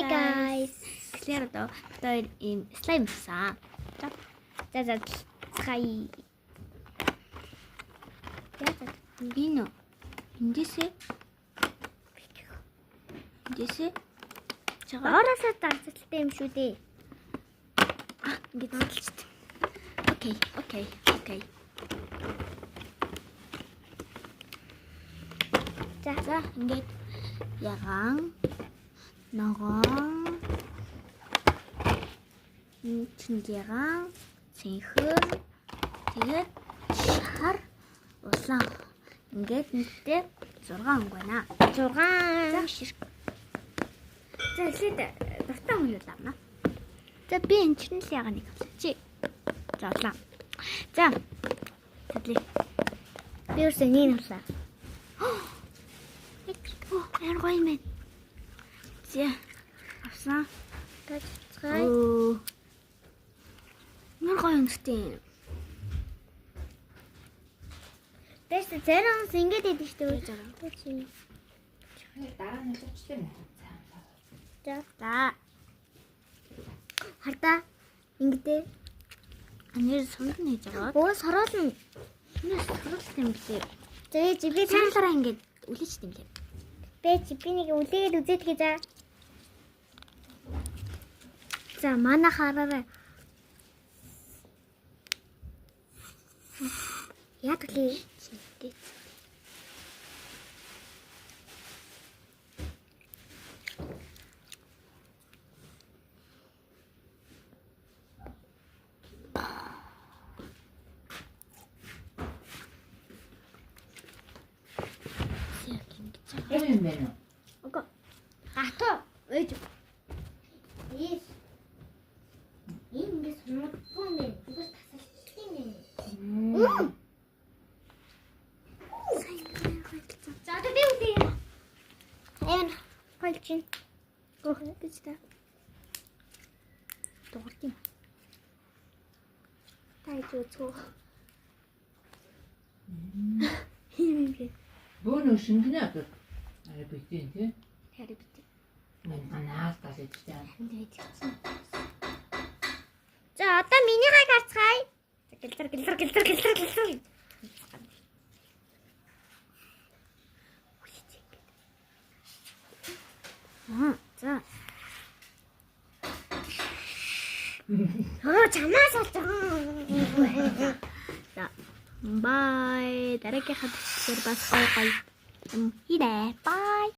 guys. Тэгэхээр одоо бид ийм слайм хийсэн. За цай. Энэ эндээсээ Ороосоо дарцалтай юм шүү дээ. ингээд залчт. Окей. За ингээд яган ногоон чингэран цэнхэр тэгээд шар улаан ингээд нийтдээ 6 өнгө байна. 6. За ширк. За эхлээд дуртай хүн юу авна? За би энэ чинь л яга нэг авчи. За улаан. За. Тэглээ. Би өөрсдөө нэг авсаа. Яар гоё юм бэ? За. Авсан. Цай. Яар гоё юм бэ? Тэс зэрэг ингэж идэв шүү дээ. Дараа нь лучтэй юм. За. Хардаа ингэдээ. Анир сунд нь хийж байгаа. Өө сороолно. Энэ суралт юм блээ. Зээ би Цаалаараа ингэж үлээж тийм лээ. би нэг үлээгээд үзээд гээ за. За манай хараарай. Яадаг лээ. Юм байна. Ого. Гато. Ээж. Ийш. Ингэж модгүй нэ. Тэгээс тасалчдیں۔ За тэ үгүй. Эвэн колчин. Гох гэж та. Дуурт юм. Тайж үзгөө. Хингээ. Бөөний шингэнэ гэдэг. Аа битэн тий. Хари бит. Мэн анаас тас идчихсэн. Энд яцсан. За одоо минийхийг харцгаая. Гэлтэр. За. Чамаас олж. За. Бай. Дараагийнхад бас гоё юм хийлээ. Бай.